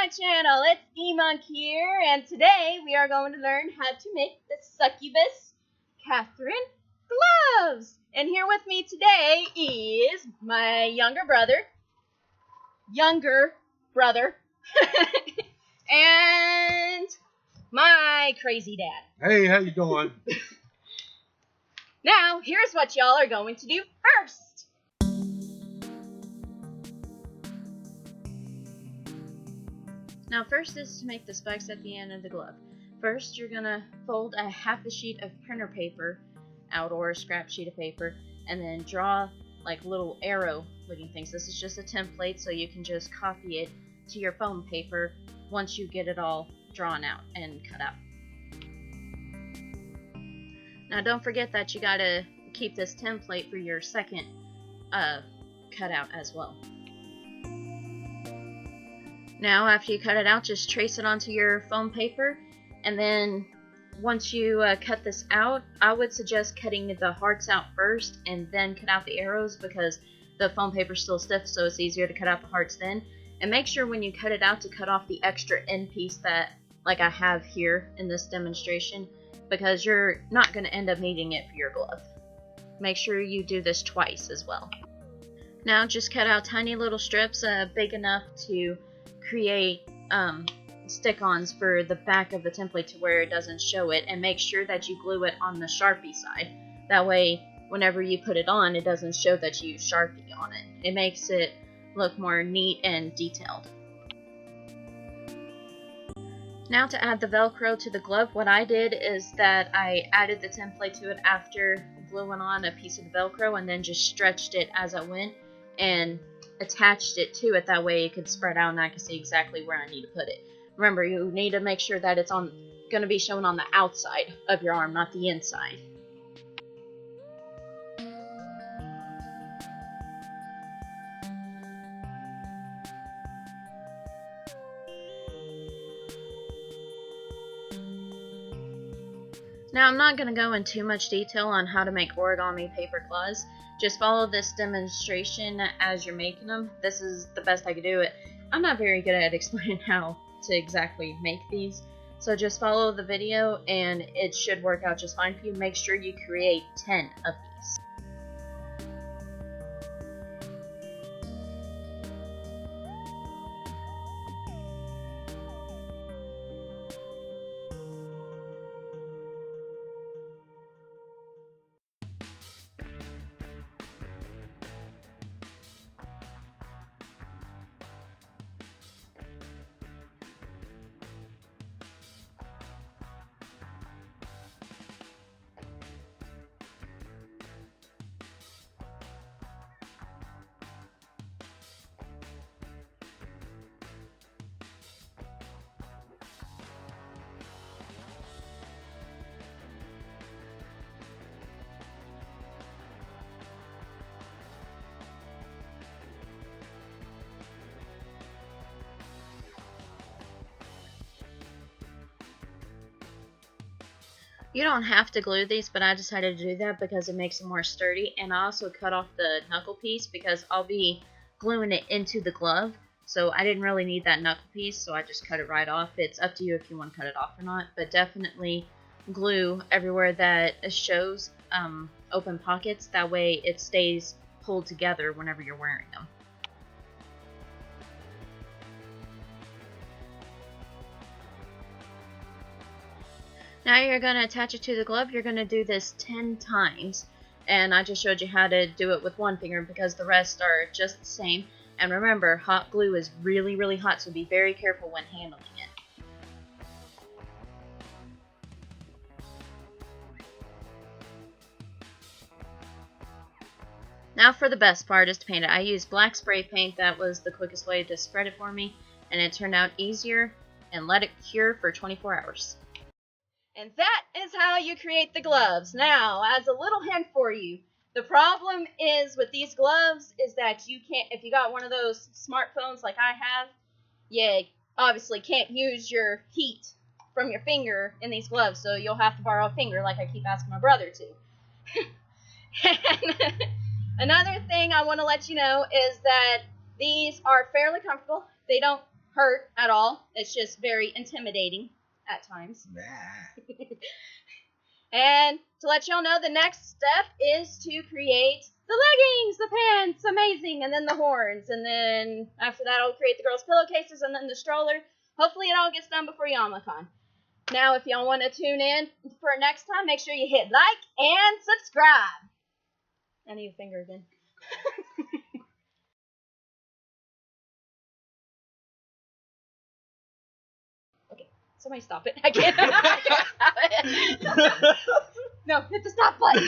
my channel, it's E-Monk here, and today we are going to learn how to make the Succubus Catherine gloves. And here with me today is my younger brother, and my crazy dad. Hey, how you doing? Now, here's what y'all are going to do first. Now first is to make the spikes at the end of the glove. First you're going to fold a half a sheet of printer paper out, or a scrap sheet of paper, and then draw like little arrow looking things. This is just a template, so you can just copy it to your foam paper once you get it all drawn out and cut out. Now don't forget that you gotta keep this template for your second cutout as well. Now after you cut it out, just trace it onto your foam paper, and then once you cut this out, I would suggest cutting the hearts out first and then cut out the arrows, because the foam paper is still stiff, so it's easier to cut out the hearts then. And make sure when you cut it out to cut off the extra end piece that, like I have here in this demonstration, because you're not going to end up needing it for your glove. Make sure you do this twice as well. Now just cut out tiny little strips big enough to create stick-ons for the back of the template to where it doesn't show it, and make sure that you glue it on the Sharpie side. That way whenever you put it on, it doesn't show that you Sharpie on it. It makes it look more neat and detailed. Now to add the Velcro to the glove, what I did is that I added the template to it after gluing on a piece of the Velcro, and then just stretched it as I went and attached it to it. That way it could spread out and I can see exactly where I need to put it. Remember, you need to make sure that it's going to be shown on the outside of your arm, not the inside. Now I'm not going to go in too much detail on how to make origami paper gloves. Just follow this demonstration as you're making them. This is the best I could do it. I'm not very good at explaining how to exactly make these, so just follow the video and it should work out just fine for you. Make sure you create 10 of these. You don't have to glue these, but I decided to do that because it makes them more sturdy. And I also cut off the knuckle piece because I'll be gluing it into the glove. So I didn't really need that knuckle piece, so I just cut it right off. It's up to you if you want to cut it off or not, but definitely glue everywhere that shows open pockets. That way it stays pulled together whenever you're wearing them. Now you're going to attach it to the glove. You're going to do this 10 times. And I just showed you how to do it with one finger because the rest are just the same. And remember, hot glue is really, really hot, so be very careful when handling it. Now for the best part is to paint it. I used black spray paint. That was the quickest way to spread it for me. And it turned out easier, and let it cure for 24 hours. And that is how you create the gloves. Now, as a little hint for you, the problem is with these gloves is that you can't, if you got one of those smartphones like I have, you obviously can't use your heat from your finger in these gloves, so you'll have to borrow a finger like I keep asking my brother to. And another thing I want to let you know is that these are fairly comfortable. They don't hurt at all. It's just very intimidating at times. And to let y'all know, the next step is to create the leggings, the pants, amazing, and then the horns. And then after that, I'll create the girls' pillowcases and then the stroller. Hopefully it all gets done before YamaCon. Now, if y'all want to tune in for next time, make sure you hit like and subscribe. I need a finger again. Okay, somebody stop it. I can't stop it. No, hit the stop button.